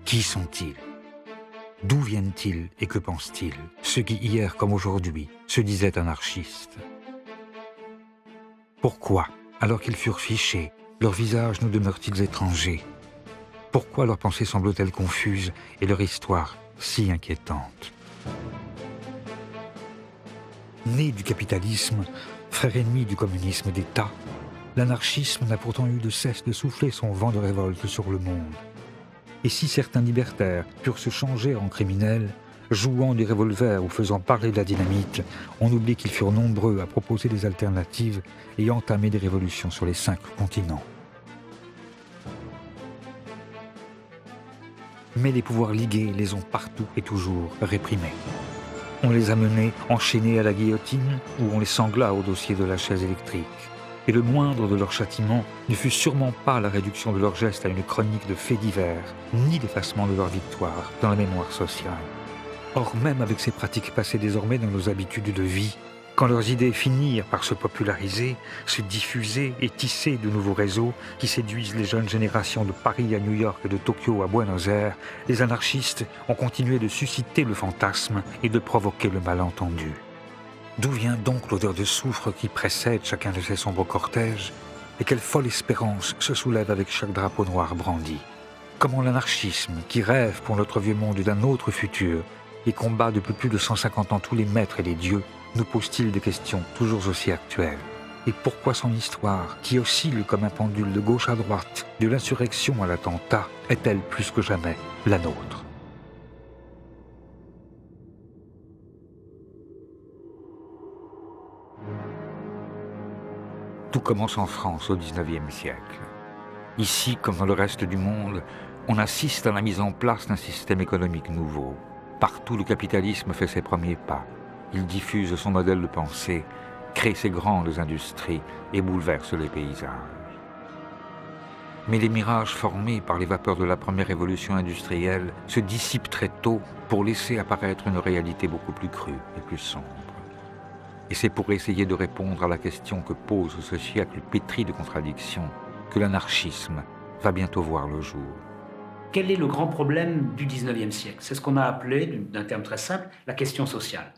Qui sont-ils? D'où viennent-ils et que pensent-ils, ceux qui, hier comme aujourd'hui, se disaient anarchistes? Pourquoi, alors qu'ils furent fichés, leurs visages nous demeurent-ils étrangers? Pourquoi leurs pensées semblent-elles confuses et leur histoire si inquiétante? Né du capitalisme, frère ennemi du communisme d'État, l'anarchisme n'a pourtant eu de cesse de souffler son vent de révolte sur le monde. Et si certains libertaires purent se changer en criminels, jouant des revolvers ou faisant parler de la dynamite, on oublie qu'ils furent nombreux à proposer des alternatives et entamer des révolutions sur les 5 continents. Mais les pouvoirs ligués les ont partout et toujours réprimés. On les a menés enchaînés à la guillotine ou on les sangla au dossier de la chaise électrique. Et le moindre de leurs châtiments ne fut sûrement pas la réduction de leurs gestes à une chronique de faits divers, ni l'effacement de leur victoire dans la mémoire sociale. Or, même avec ces pratiques passées désormais dans nos habitudes de vie, quand leurs idées finirent par se populariser, se diffuser et tisser de nouveaux réseaux qui séduisent les jeunes générations de Paris à New York et de Tokyo à Buenos Aires, les anarchistes ont continué de susciter le fantasme et de provoquer le malentendu. D'où vient donc l'odeur de soufre qui précède chacun de ces sombres cortèges? Et quelle folle espérance se soulève avec chaque drapeau noir brandi? Comment l'anarchisme, qui rêve pour notre vieux monde d'un autre futur et combat depuis plus de 150 ans tous les maîtres et les dieux, nous pose-t-il des questions toujours aussi actuelles? Et pourquoi son histoire, qui oscille comme un pendule de gauche à droite, de l'insurrection à l'attentat, est-elle plus que jamais la nôtre? Tout commence en France au XIXe siècle. Ici, comme dans le reste du monde, on assiste à la mise en place d'un système économique nouveau. Partout, le capitalisme fait ses premiers pas. Il diffuse son modèle de pensée, crée ses grandes industries et bouleverse les paysages. Mais les mirages formés par les vapeurs de la première révolution industrielle se dissipent très tôt pour laisser apparaître une réalité beaucoup plus crue et plus sombre. Et c'est pour essayer de répondre à la question que pose ce siècle pétri de contradictions que l'anarchisme va bientôt voir le jour. Quel est le grand problème du XIXe siècle? C'est ce qu'on a appelé, d'un terme très simple, la question sociale.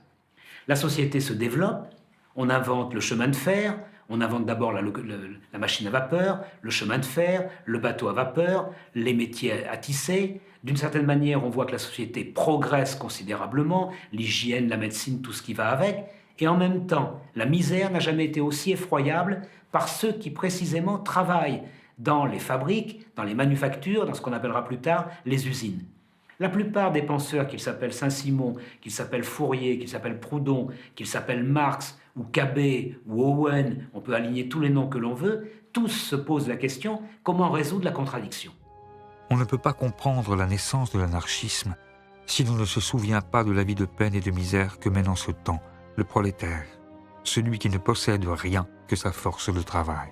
La société se développe, on invente le chemin de fer, on invente d'abord la machine à vapeur, le chemin de fer, le bateau à vapeur, les métiers à tisser. D'une certaine manière, on voit que la société progresse considérablement, l'hygiène, la médecine, tout ce qui va avec. Et en même temps, la misère n'a jamais été aussi effroyable par ceux qui précisément travaillent dans les fabriques, dans les manufactures, dans ce qu'on appellera plus tard les usines. La plupart des penseurs, qu'ils s'appellent Saint-Simon, qu'ils s'appellent Fourier, qu'ils s'appellent Proudhon, qu'ils s'appellent Marx ou Cabet ou Owen, on peut aligner tous les noms que l'on veut, tous se posent la question comment résoudre la contradiction. On ne peut pas comprendre la naissance de l'anarchisme si l'on ne se souvient pas de la vie de peine et de misère que mène en ce temps le prolétaire, celui qui ne possède rien que sa force de travail.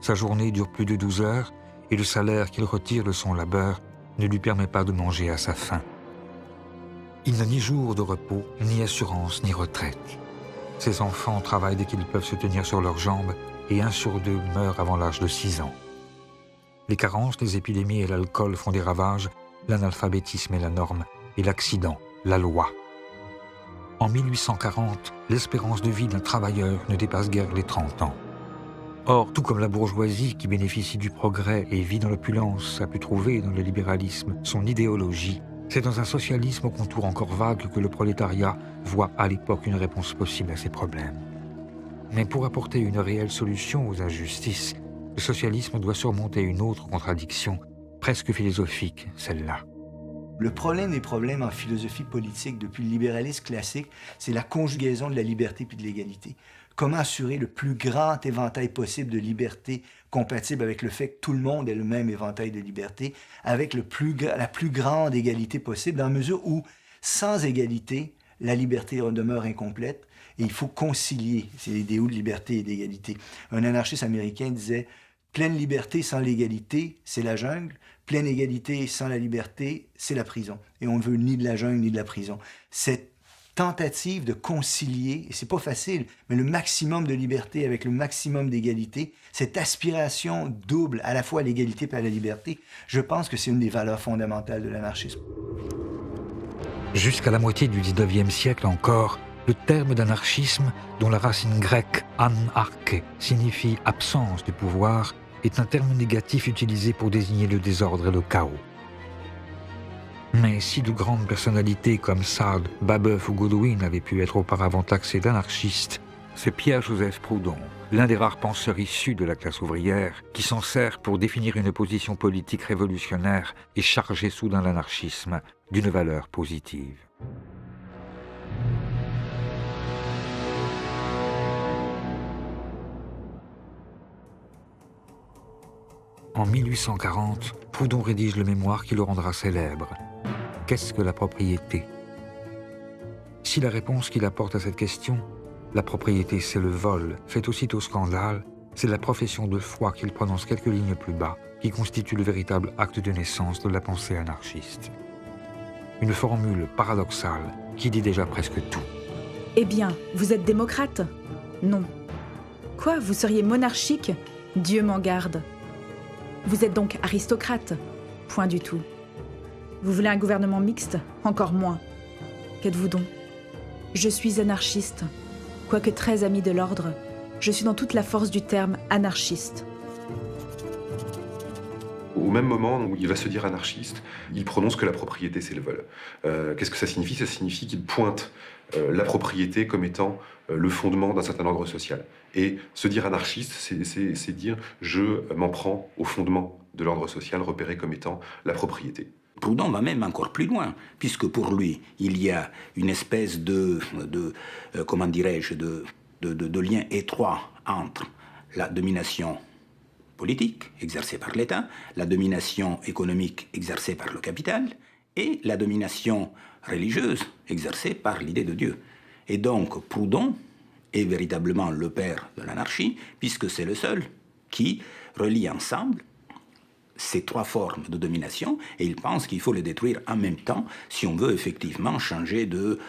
Sa journée dure plus de 12 heures et le salaire qu'il retire de son labeur ne lui permet pas de manger à sa faim. Il n'a ni jour de repos, ni assurance, ni retraite. Ses enfants travaillent dès qu'ils peuvent se tenir sur leurs jambes et 1 sur 2 meurt avant l'âge de 6 ans. Les carences, les épidémies et l'alcool font des ravages, l'analphabétisme est la norme et l'accident, la loi. En 1840, l'espérance de vie d'un travailleur ne dépasse guère les 30 ans. Or, tout comme la bourgeoisie qui bénéficie du progrès et vit dans l'opulence a pu trouver dans le libéralisme son idéologie, c'est dans un socialisme au contour encore vague que le prolétariat voit à l'époque une réponse possible à ses problèmes. Mais pour apporter une réelle solution aux injustices, le socialisme doit surmonter une autre contradiction, presque philosophique, celle-là. Le problème des problèmes en philosophie politique depuis le libéralisme classique, c'est la conjugaison de la liberté puis de l'égalité. Comment assurer le plus grand éventail possible de liberté compatible avec le fait que tout le monde ait le même éventail de liberté, avec la plus grande égalité possible, dans la mesure où, sans égalité, la liberté demeure incomplète et il faut concilier ces idéaux de liberté et d'égalité. Un anarchiste américain disait « Pleine liberté sans l'égalité, c'est la jungle. Pleine égalité sans la liberté, c'est la prison. » Et on ne veut ni de la jungle ni de la prison. Cette tentative de concilier, et c'est pas facile, mais le maximum de liberté avec le maximum d'égalité, cette aspiration double à la fois à l'égalité et à la liberté, je pense que c'est une des valeurs fondamentales de l'anarchisme. Jusqu'à la moitié du XIXe siècle encore, le terme d'anarchisme, dont la racine grecque anarche signifie absence de pouvoir, est un terme négatif utilisé pour désigner le désordre et le chaos. Mais si de grandes personnalités comme Sade, Babeuf ou Godwin avaient pu être auparavant taxés d'anarchistes, c'est Pierre-Joseph Proudhon, l'un des rares penseurs issus de la classe ouvrière, qui s'en sert pour définir une position politique révolutionnaire et charger soudain l'anarchisme d'une valeur positive. En 1840, Proudhon rédige le mémoire qui le rendra célèbre. Qu'est-ce que la propriété? Si la réponse qu'il apporte à cette question, la propriété c'est le vol, fait aussitôt scandale, c'est la profession de foi qu'il prononce quelques lignes plus bas, qui constitue le véritable acte de naissance de la pensée anarchiste. Une formule paradoxale qui dit déjà presque tout. Eh bien, vous êtes démocrate? Non. Quoi, vous seriez monarchique? Dieu m'en garde. Vous êtes donc aristocrate? Point du tout. Vous voulez un gouvernement mixte? Encore moins. Qu'êtes-vous donc? Je suis anarchiste. Quoique très ami de l'ordre, je suis dans toute la force du terme anarchiste. Au même moment où il va se dire anarchiste, il prononce que la propriété, c'est le vol. Qu'est-ce que ça signifie? Ça signifie qu'il pointe la propriété comme étant le fondement d'un certain ordre social. Et se dire anarchiste, c'est dire je m'en prends au fondement de l'ordre social repéré comme étant la propriété. Proudhon va même encore plus loin, puisque pour lui, il y a une espèce de lien étroit entre la domination politique exercée par l'État, la domination économique exercée par le capital et la domination religieuse exercée par l'idée de Dieu. Et donc Proudhon est véritablement le père de l'anarchie, puisque c'est le seul qui relie ensemble ces trois formes de domination, et il pense qu'il faut les détruire en même temps si on veut effectivement changer de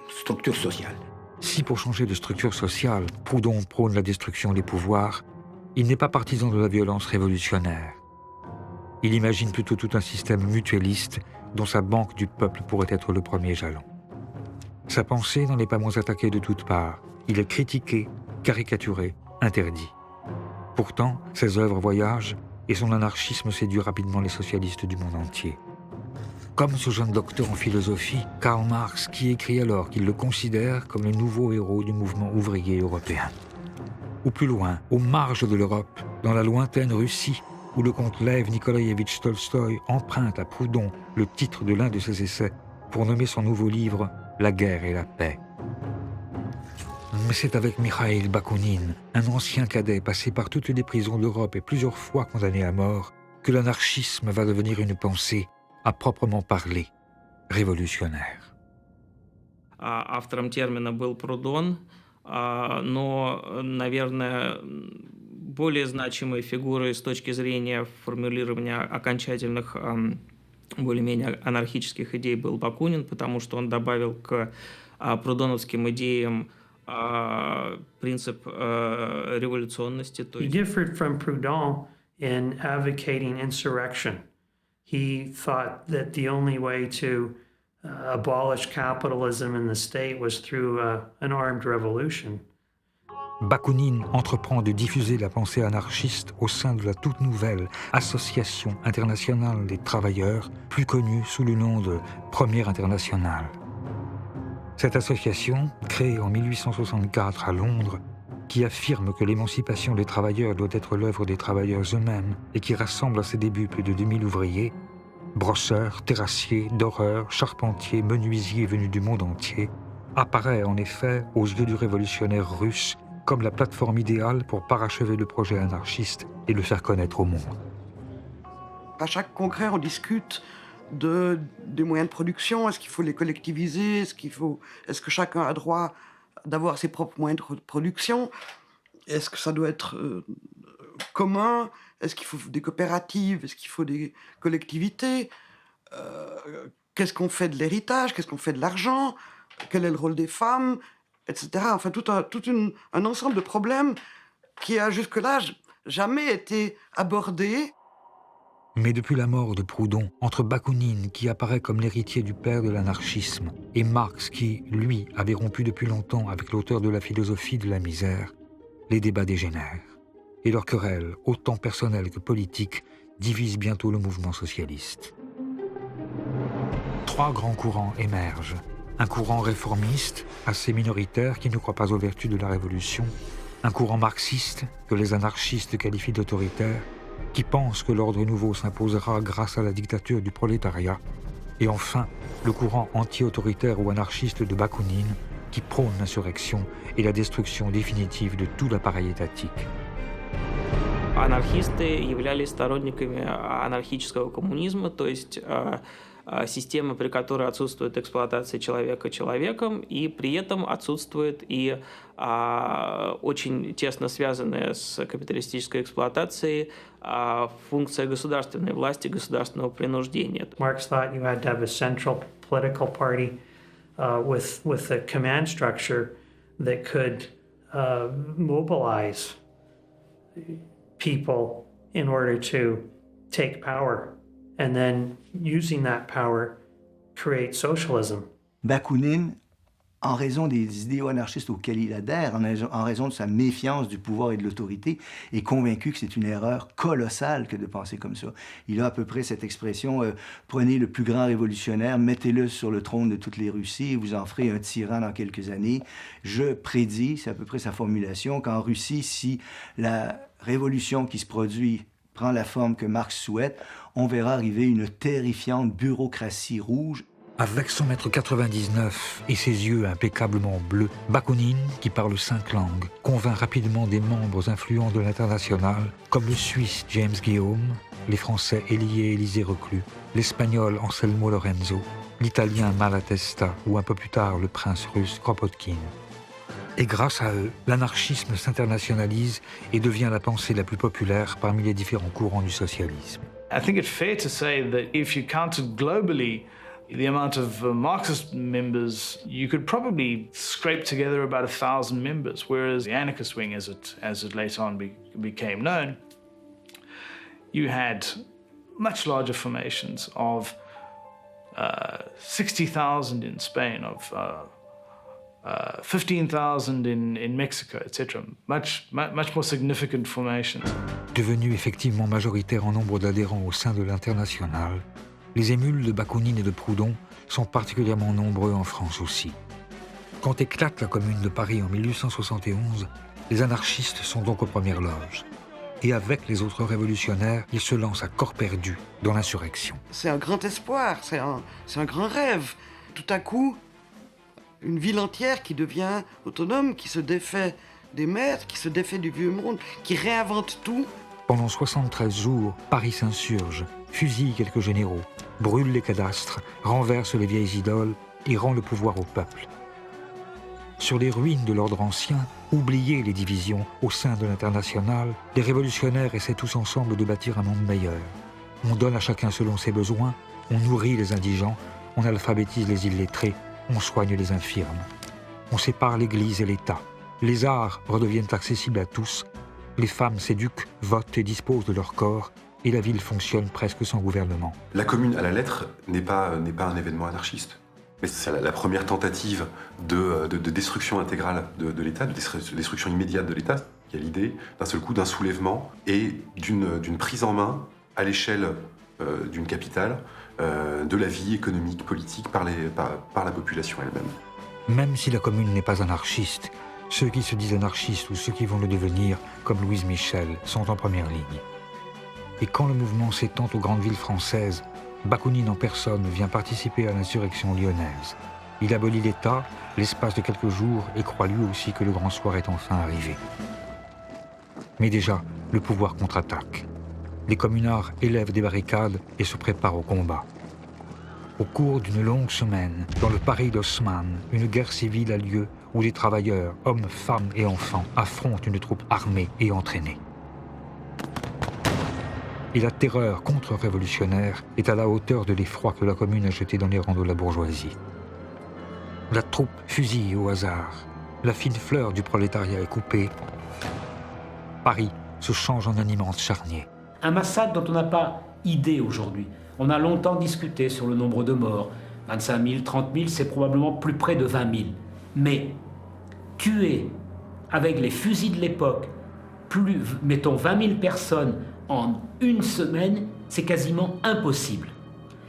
structure sociale. Si pour changer de structure sociale, Proudhon prône la destruction des pouvoirs, il n'est pas partisan de la violence révolutionnaire. Il imagine plutôt tout un système mutualiste dont sa banque du peuple pourrait être le premier jalon. Sa pensée n'en est pas moins attaquée de toutes parts. Il est critiqué, caricaturé, interdit. Pourtant, ses œuvres voyagent et son anarchisme séduit rapidement les socialistes du monde entier. Comme ce jeune docteur en philosophie, Karl Marx, qui écrit alors qu'il le considère comme le nouveau héros du mouvement ouvrier européen. Ou plus loin, aux marges de l'Europe, dans la lointaine Russie, où le comte Lev Nikolaïevitch Tolstoï emprunte à Proudhon le titre de l'un de ses essais pour nommer son nouveau livre « La guerre et la paix ». Mais c'est avec Mikhail Bakounine, un ancien cadet passé par toutes les prisons d'Europe et plusieurs fois condamné à mort, que l'anarchisme va devenir une pensée, à proprement parler, révolutionnaire. Автором термина был Прудон, но, наверное, более значимой фигурой с точки зрения формулирования окончательных, более-менее анархических идей был Бакунин, потому что он добавил к прудоновским идеям принцип революционности. He differed from Proudhon in advocating insurrection. He thought that the only way to abolish capitalism in the state was through an armed revolution. Bakounine entreprend de diffuser la pensée anarchiste au sein de la toute nouvelle Association internationale des travailleurs, plus connue sous le nom de Première internationale. Cette association, créée en 1864 à Londres, qui affirme que l'émancipation des travailleurs doit être l'œuvre des travailleurs eux-mêmes et qui rassemble à ses débuts plus de 2000 ouvriers, brosseurs, terrassiers, doreurs, charpentiers, menuisiers venus du monde entier, apparaît en effet aux yeux du révolutionnaire russe comme la plateforme idéale pour parachever le projet anarchiste et le faire connaître au monde. À chaque congrès, on discute des moyens de production. Est-ce qu'il faut les collectiviser? Est-ce que chacun a droit d'avoir ses propres moyens de production? Est-ce que ça doit être commun? Est-ce qu'il faut des coopératives? Est-ce qu'il faut des collectivités? qu'est-ce qu'on fait de l'héritage, qu'est-ce qu'on fait de l'argent, quel est le rôle des femmes, etc. Enfin, tout un ensemble de problèmes qui a jusque-là jamais été abordé. Mais depuis la mort de Proudhon, entre Bakounine, qui apparaît comme l'héritier du père de l'anarchisme, et Marx, qui, lui, avait rompu depuis longtemps avec l'auteur de la philosophie de la misère, les débats dégénèrent. Et leur querelle, autant personnelle que politique, divise bientôt le mouvement socialiste. 3 grands courants émergent. Un courant réformiste, assez minoritaire, qui ne croit pas aux vertus de la révolution. Un courant marxiste, que les anarchistes qualifient d'autoritaire, qui pense que l'ordre nouveau s'imposera grâce à la dictature du prolétariat. Et enfin, le courant anti-autoritaire ou anarchiste de Bakounine, qui prône l'insurrection et la destruction définitive de tout l'appareil étatique. Анархисты являлись сторонниками анархического коммунизма, то есть системы, при которой отсутствует эксплуатация человека человеком, и при этом отсутствует и очень тесно связанная с капиталистической эксплуатацией функция государственной власти, государственного принуждения. Marx thought you had to have a central political party with a command structure that could mobilize people in order to take power, and then using that power create socialism. Bakounine, en raison des idéaux anarchistes auxquels il adhère, en raison de sa méfiance du pouvoir et de l'autorité, est convaincu que c'est une erreur colossale que de penser comme ça. Il a à peu près cette expression prenez le plus grand révolutionnaire, mettez-le sur le trône de toutes les Russies et vous en ferez un tyran dans quelques années. Je prédis, c'est à peu près sa formulation, qu'en Russie, si la révolution qui se produit prend la forme que Marx souhaite, on verra arriver une terrifiante bureaucratie rouge. Avec son mètre 99 et ses yeux impeccablement bleus, Bakounine, qui parle 5 langues, convainc rapidement des membres influents de l'Internationale, comme le Suisse James Guillaume, les Français Élie et Élisée Reclus, l'Espagnol Anselmo Lorenzo, l'Italien Malatesta ou un peu plus tard le prince russe Kropotkin. Et grâce à eux, l'anarchisme s'internationalise et devient la pensée la plus populaire parmi les différents courants du socialisme. I think it's fair to say that if you counted globally the amount of Marxist members, you could probably scrape together about 1,000 members, whereas the anarchist wing, as it later on became known, you had much larger formations of 60,000 in Spain, of 15,000 in Mexico, etc. Much more significant formations. Devenus effectivement majoritaires en nombre d'adhérents au sein de l'Internationale, les émules de Bakounine et de Proudhon sont particulièrement nombreux en France aussi. Quand éclate la Commune de Paris en 1871, les anarchistes sont donc aux premières loges. Et avec les autres révolutionnaires, ils se lancent à corps perdu dans l'insurrection. C'est un grand espoir, c'est un grand rêve. Tout à coup, une ville entière qui devient autonome, qui se défait des maîtres, qui se défait du vieux monde, qui réinvente tout. Pendant 73 jours, Paris s'insurge, fusille quelques généraux, brûle les cadastres, renverse les vieilles idoles et rend le pouvoir au peuple. Sur les ruines de l'ordre ancien, oubliez les divisions au sein de l'Internationale, les révolutionnaires essaient tous ensemble de bâtir un monde meilleur. On donne à chacun selon ses besoins, on nourrit les indigents, on alphabétise les illettrés, on soigne les infirmes. On sépare l'Église et l'État. Les arts redeviennent accessibles à tous. Les femmes s'éduquent, votent et disposent de leur corps, et la ville fonctionne presque sans gouvernement. La Commune à la lettre n'est pas un événement anarchiste. Mais c'est la première tentative de destruction intégrale de l'État, de destruction immédiate de l'État. Il y a l'idée, d'un seul coup, d'un soulèvement et d'une prise en main à l'échelle d'une capitale de la vie économique, politique par la population elle-même. Même si la Commune n'est pas anarchiste, ceux qui se disent anarchistes ou ceux qui vont le devenir, comme Louise Michel, sont en première ligne. Et quand le mouvement s'étend aux grandes villes françaises, Bakounine en personne vient participer à l'insurrection lyonnaise. Il abolit l'État, l'espace de quelques jours, et croit lui aussi que le grand soir est enfin arrivé. Mais déjà, le pouvoir contre-attaque. Les communards élèvent des barricades et se préparent au combat. Au cours d'une longue semaine, dans le Paris d'Haussmann, une guerre civile a lieu où les travailleurs, hommes, femmes et enfants, affrontent une troupe armée et entraînée. et la terreur contre-révolutionnaire est à la hauteur de l'effroi que la Commune a jeté dans les rangs de la bourgeoisie. La troupe fusille au hasard, la fine fleur du prolétariat est coupée. Paris se change en un immense charnier. Un massacre dont on n'a pas idée aujourd'hui. On a longtemps discuté sur le nombre de morts. 25 000, 30 000, c'est probablement plus près de 20 000. Mais tuer avec les fusils de l'époque, mettons 20 000 personnes en une semaine, c'est quasiment impossible.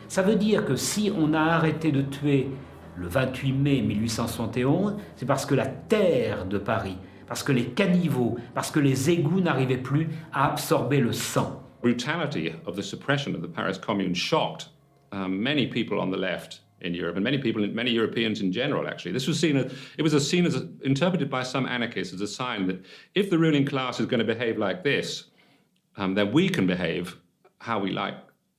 Ça veut dire que si on a arrêté de tuer le 28 mai 1871, c'est parce que la terre de Paris, parce que les caniveaux, parce que les égouts n'arrivaient plus à absorber le sang. Brutality of the suppression of the Paris Commune shocked many people on the left in Europe and many Europeans in general. Actually, this was seen as interpreted by some anarchists as a sign that if the ruling class is going to behave like this, then we can behave how we like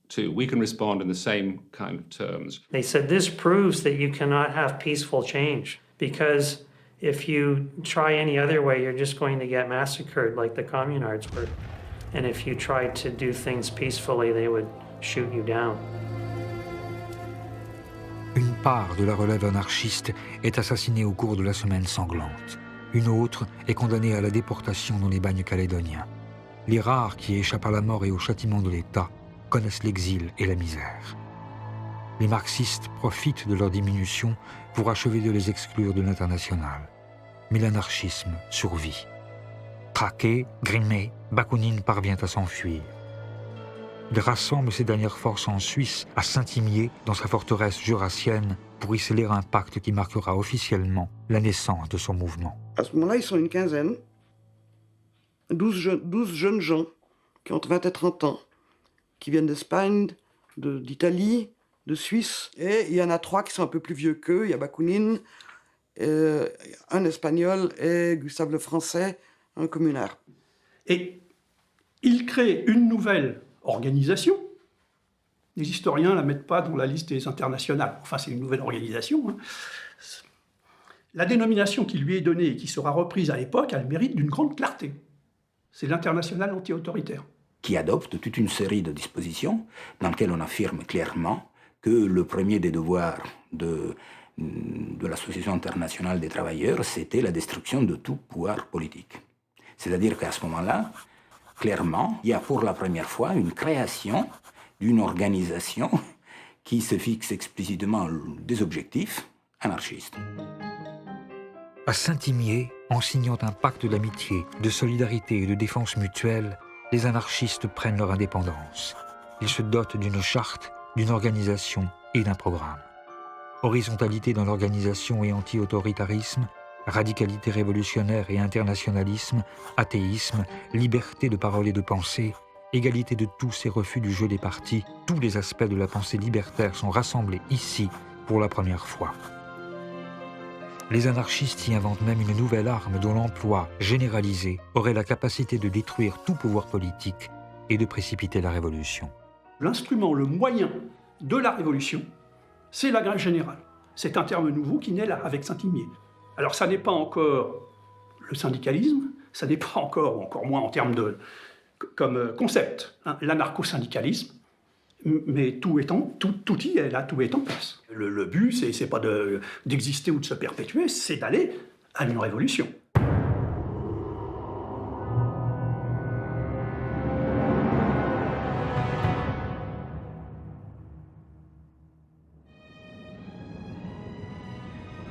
to. We can respond in the same kind of terms. They said this proves that you cannot have peaceful change, because if you try any other way, you're just going to get massacred like the communards were. And if you tried to do things peacefully, they would shoot you down. Une part de la relève anarchiste est assassinée au cours de la semaine sanglante. Une autre est condamnée à la déportation dans les bagnes calédoniens. Les rares qui échappent à la mort et au châtiment de l'État connaissent l'exil et la misère. Les marxistes profitent de leur diminution pour achever de les exclure de l'international. Mais l'anarchisme survit. Traqué, grimé, Bakounine parvient à s'enfuir. Il rassemble ses dernières forces en Suisse, à Saint-Imier, dans sa forteresse jurassienne, pour y sceller un pacte qui marquera officiellement la naissance de son mouvement. À ce moment-là, ils sont une quinzaine, 12 jeunes gens qui ont entre 20 et 30 ans, qui viennent d'Espagne, d'Italie, de Suisse, et il y en a 3 qui sont un peu plus vieux qu'eux. Il y a Bakounine, un Espagnol et Gustave le Français, un communard. Et il crée une nouvelle organisation. Les historiens ne la mettent pas dans la liste des internationales. Enfin, c'est une nouvelle organisation. Hein. La dénomination qui lui est donnée et qui sera reprise à l'époque a le mérite d'une grande clarté. C'est l'international anti-autoritaire. Qui adopte toute une série de dispositions dans lesquelles on affirme clairement que le premier des devoirs de l'Association internationale des travailleurs, c'était la destruction de tout pouvoir politique. C'est-à-dire qu'à ce moment-là, clairement, il y a pour la première fois une création d'une organisation qui se fixe explicitement des objectifs anarchistes. À Saint-Imier, en signant un pacte d'amitié, de solidarité et de défense mutuelle, les anarchistes prennent leur indépendance. Ils se dotent d'une charte, d'une organisation et d'un programme. Horizontalité dans l'organisation et anti-autoritarisme, radicalité révolutionnaire et internationalisme, athéisme, liberté de parole et de pensée, égalité de tous et refus du jeu des partis, tous les aspects de la pensée libertaire sont rassemblés ici pour la première fois. Les anarchistes y inventent même une nouvelle arme dont l'emploi généralisé aurait la capacité de détruire tout pouvoir politique et de précipiter la révolution. L'instrument, le moyen de la révolution, c'est la grève générale. C'est un terme nouveau qui naît là, avec Saint-Imier. Alors ça n'est pas encore le syndicalisme, ça n'est pas encore moins en termes de comme concept, hein, l'anarcho-syndicalisme, mais tout y est là, tout est en place. Le but, c'est pas d'exister ou de se perpétuer, c'est d'aller à une révolution.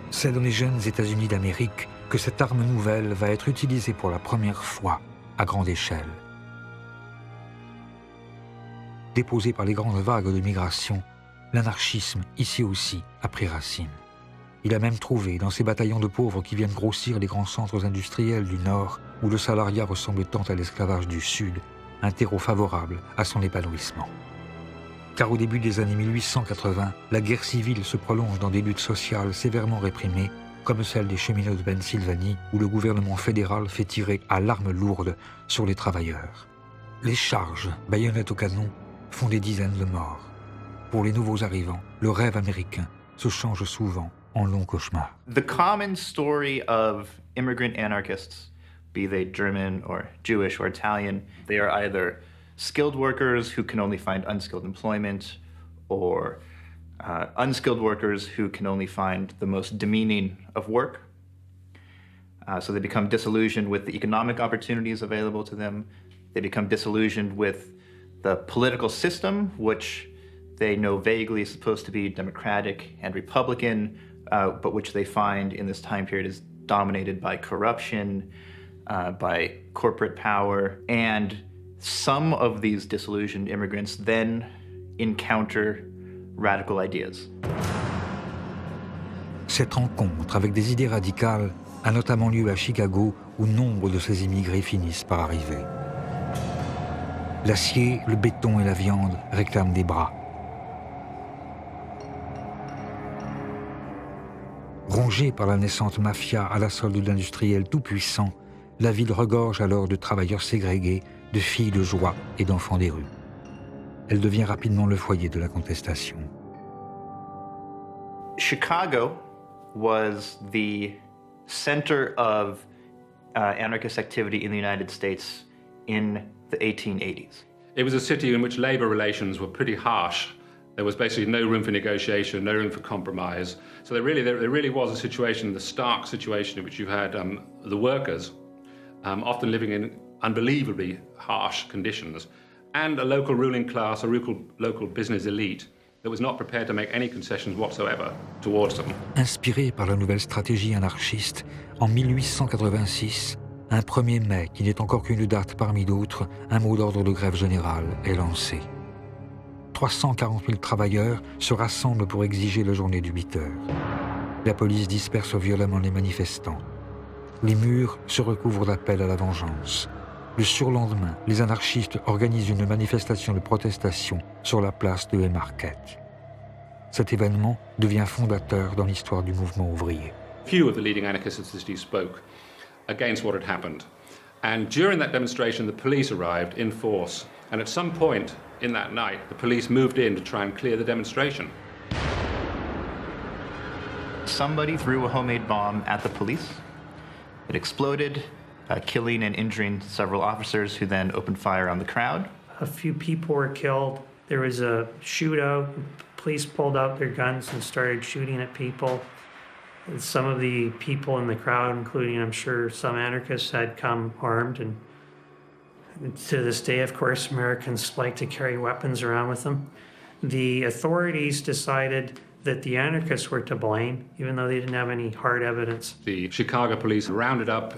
C'est dans les jeunes États-Unis d'Amérique que cette arme nouvelle va être utilisée pour la première fois à grande échelle. Déposé par les grandes vagues de migration, l'anarchisme, ici aussi, a pris racine. Il a même trouvé, dans ces bataillons de pauvres qui viennent grossir les grands centres industriels du Nord, où le salariat ressemble tant à l'esclavage du Sud, un terreau favorable à son épanouissement. Car au début des années 1880, la guerre civile se prolonge dans des luttes sociales sévèrement réprimées, comme celle des cheminots de Pennsylvanie, où le gouvernement fédéral fait tirer à l'arme lourde sur les travailleurs. Les charges, baïonnettes au canon, font des dizaines de morts. Pour les nouveaux arrivants, le rêve américain se change souvent en long cauchemar. The common story of immigrant anarchists, be they German or Jewish or Italian, they are either skilled workers who can only find unskilled employment, or unskilled workers who can only find the most demeaning of work. So they become disillusioned with the economic opportunities available to them. They become disillusioned with the political system, which they know vaguely is supposed to be democratic and Republican, but which they find in this time period is dominated by corruption, by corporate power. And some of these disillusioned immigrants then encounter radical ideas. Cette rencontre avec des idées radicales a notamment lieu à Chicago, où nombre de ces immigrés finissent par arriver. L'acier, le béton et la viande réclament des bras. Rongée par la naissante mafia à la solde d'industriels tout-puissants, la ville regorge alors de travailleurs ségrégés, de filles de joie et d'enfants des rues. Elle devient rapidement le foyer de la contestation. Chicago was the center of anarchist activity in the United States in the 1880s. It was a city in which labor relations were pretty harsh. There was basically no room for negotiation, no room for compromise. So there really was a situation, the stark situation in which you had the workers often living in unbelievably harsh conditions, and a local ruling class, a local business elite that was not prepared to make any concessions whatsoever towards them. Inspiré par la nouvelle stratégie anarchiste, en 1886, un 1er mai, qui n'est encore qu'une date parmi d'autres, un mot d'ordre de grève générale est lancé. 340 000 travailleurs se rassemblent pour exiger la journée du 8 heures. La police disperse violemment les manifestants. Les murs se recouvrent d'appels à la vengeance. Le surlendemain, les anarchistes organisent une manifestation de protestation sur la place de Haymarket. Cet événement devient fondateur dans l'histoire du mouvement ouvrier. Few of the leading anarchists of the city spoke against what had happened. And during that demonstration, the police arrived in force. And at some point in that night, the police moved in to try and clear the demonstration. Somebody threw a homemade bomb at the police. It exploded, killing and injuring several officers who then opened fire on the crowd. A few people were killed. There was a shootout. Police pulled out their guns and started shooting at people. Some of the people in the crowd, including, I'm sure, some anarchists, had come armed. And to this day, of course, Americans like to carry weapons around with them. The authorities decided that the anarchists were to blame, even though they didn't have any hard evidence. The Chicago police rounded up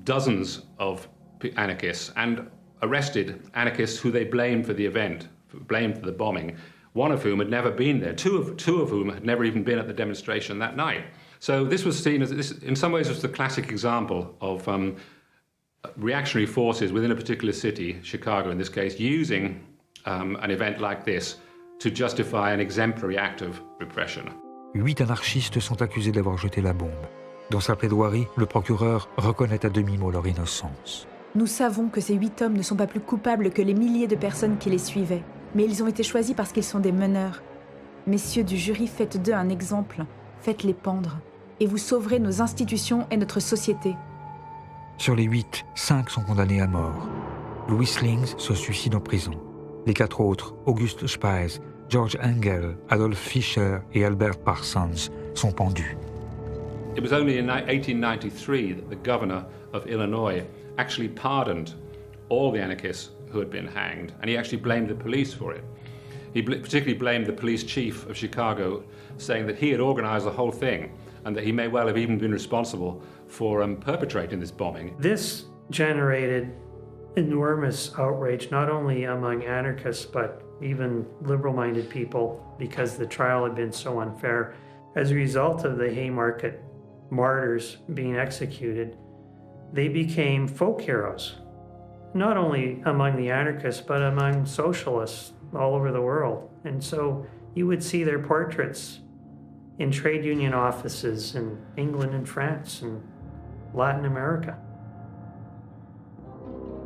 dozens of anarchists and arrested anarchists who they blamed for the event, blamed for the bombing, one of whom had never been there, two of whom had never even been at the demonstration that night. So this was seen as, in some ways, was the classic example of reactionary forces within a particular city, Chicago in this case, using an event like this to justify an exemplary act of repression. 8 anarchistes sont accusés d'avoir jeté la bombe. Dans sa plaidoirie, le procureur reconnaît à demi-mot leur innocence. Nous savons que ces 8 hommes ne sont pas plus coupables que les milliers de personnes qui les suivaient, mais ils ont été choisis parce qu'ils sont des meneurs. Messieurs du jury, faites d'eux un exemple, faites-les pendre, et vous sauverez nos institutions et notre société. Sur les 8, 5 sont condamnés à mort. Louis Slings se suicide en prison. Les 4 autres, Auguste Speis, George Engel, Adolf Fischer et Albert Parsons, sont pendus. It was only in 1893 that the governor of Illinois actually pardoned all the anarchists who had been hanged, and he actually blamed the police for it. He particularly blamed the police chief of Chicago, saying that he had organized the whole thing and that he may well have even been responsible for perpetrating this bombing. This generated enormous outrage, not only among anarchists, but even liberal-minded people, because the trial had been so unfair. As a result of the Haymarket martyrs being executed, they became folk heroes, not only among the anarchists, but among socialists all over the world. And so you would see their portraits in trade union offices in England and France and Latin America.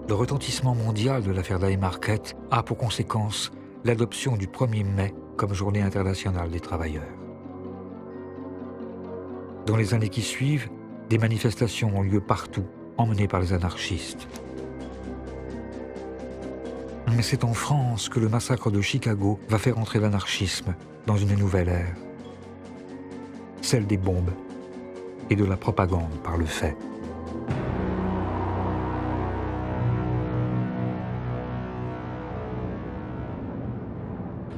Le retentissement mondial de l'affaire d'Haymarket a pour conséquence l'adoption du 1er mai comme journée internationale des travailleurs. Dans les années qui suivent, des manifestations ont lieu partout, emmenées par les anarchistes. Mais c'est en France que le massacre de Chicago va faire entrer l'anarchisme dans une nouvelle ère. Celle des bombes et de la propagande par le fait.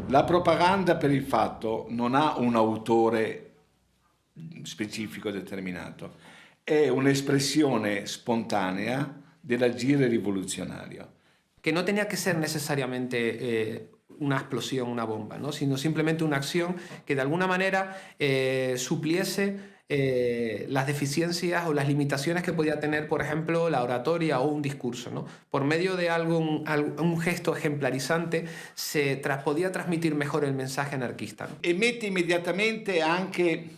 La propaganda per il fatto non ha un autore specifico determinato, è un'espressione spontanea dell'agire rivoluzionario. Que no tenía que ser necesariamente una explosión, una bomba, ¿no? Sino simplemente una acción que de alguna manera supliese las deficiencias o las limitaciones que podía tener, por ejemplo, la oratoria o un discurso, ¿no? Por medio de un gesto ejemplarizante se podía transmitir mejor el mensaje anarquista, ¿no? E mette immediatamente anche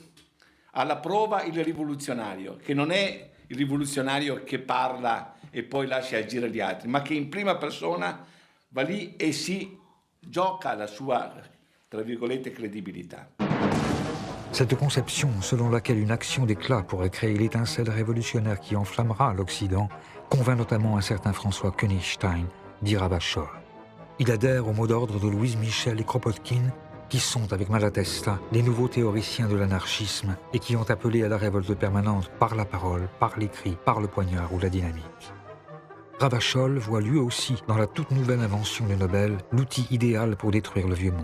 alla prova il rivoluzionario, che non è il rivoluzionario che parla e poi lascia agire gli altri, ma che in prima persona va lì e si gioca la sua, tra virgolette, credibilità. Cette conception selon laquelle une action d'éclat pourrait créer l'étincelle révolutionnaire qui enflammera l'Occident convainc notamment un certain François Königstein, dit Ravachol. Il adhère au mot d'ordre de Louise Michel et Kropotkin, qui sont, avec Malatesta, les nouveaux théoriciens de l'anarchisme et qui ont appelé à la révolte permanente par la parole, par l'écrit, par le poignard ou la dynamite. Ravachol voit lui aussi, dans la toute nouvelle invention de Nobel, l'outil idéal pour détruire le vieux monde.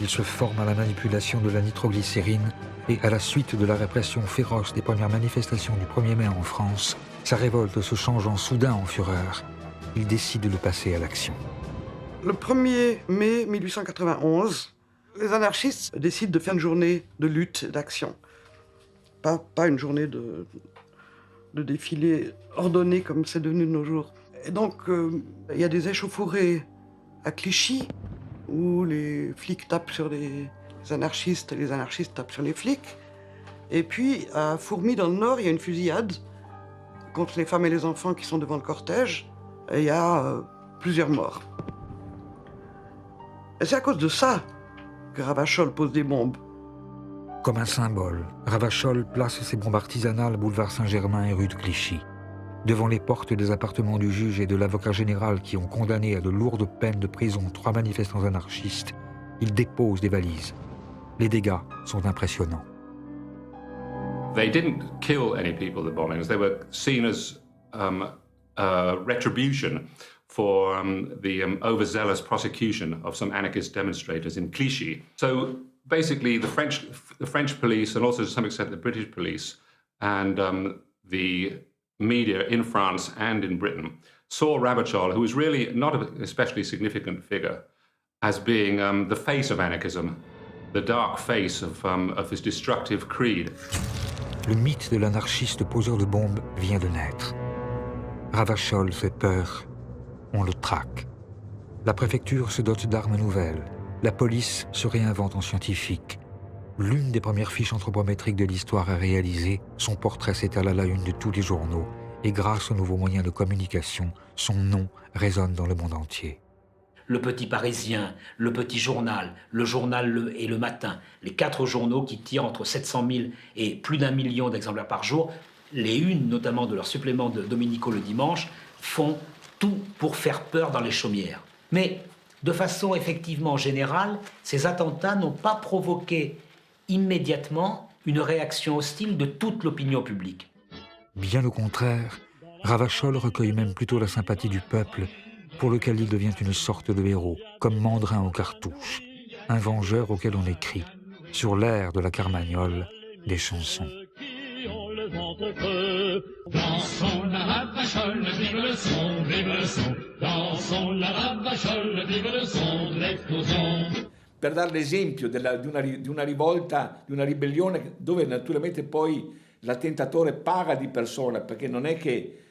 Il se forme à la manipulation de la nitroglycérine et, à la suite de la répression féroce des premières manifestations du 1er mai en France, sa révolte se changeant soudain en fureur, il décide de passer à l'action. Le 1er mai 1891, les anarchistes décident de faire une journée de lutte et d'action. Pas une journée de défilé ordonné comme c'est devenu de nos jours. Et donc, il y a des échauffourées à Clichy, où les flics tapent sur les anarchistes et les anarchistes tapent sur les flics. Et puis, à Fourmies, dans le Nord, il y a une fusillade contre les femmes et les enfants qui sont devant le cortège. Et il y a plusieurs morts. Et c'est à cause de ça que Ravachol pose des bombes. Comme un symbole, Ravachol place ses bombes artisanales boulevard Saint-Germain et rue de Clichy. Devant les portes des appartements du juge et de l'avocat général qui ont condamné à de lourdes peines de prison 3 manifestants anarchistes, il dépose des valises. Les dégâts sont impressionnants. They didn't kill any people, the bombings. They were seen as retribution for the overzealous prosecution of some anarchist demonstrators in Clichy. So basically the French police, and also to some extent the British police, and the media in France and in Britain saw Ravachol, who was really not an especially significant figure, as being the face of anarchism, the dark face of his destructive creed. Le mythe de l'anarchiste poseur de bombes vient de naître. Ravachol fait peur, on le traque. La préfecture se dote d'armes nouvelles. La police se réinvente en scientifique. L'une des premières fiches anthropométriques de l'histoire à réaliser, son portrait s'étale à la une de tous les journaux, et grâce aux nouveaux moyens de communication, son nom résonne dans le monde entier. Le Petit Parisien, le Petit Journal, le Journal et le Matin, les 4 journaux qui tirent entre 700 000 et plus d'1 million d'exemplaires par jour, les unes notamment de leurs suppléments de Domenico le dimanche, font tout pour faire peur dans les chaumières. Mais de façon effectivement générale, ces attentats n'ont pas provoqué immédiatement une réaction hostile de toute l'opinion publique. Bien au contraire, Ravachol recueille même plutôt la sympathie du peuple, pour lequel il devient une sorte de héros, comme Mandrin aux cartouches, un vengeur auquel on écrit, sur l'air de la Carmagnole, des chansons. Dansons la Ravachol, vive le son, vive le son. Dansons la Ravachol, vive le son de l'explosion. Per dare l'esempio di una rivolta, di una ribellione dove naturalmente poi l'attentatore paga di persona, perché non è che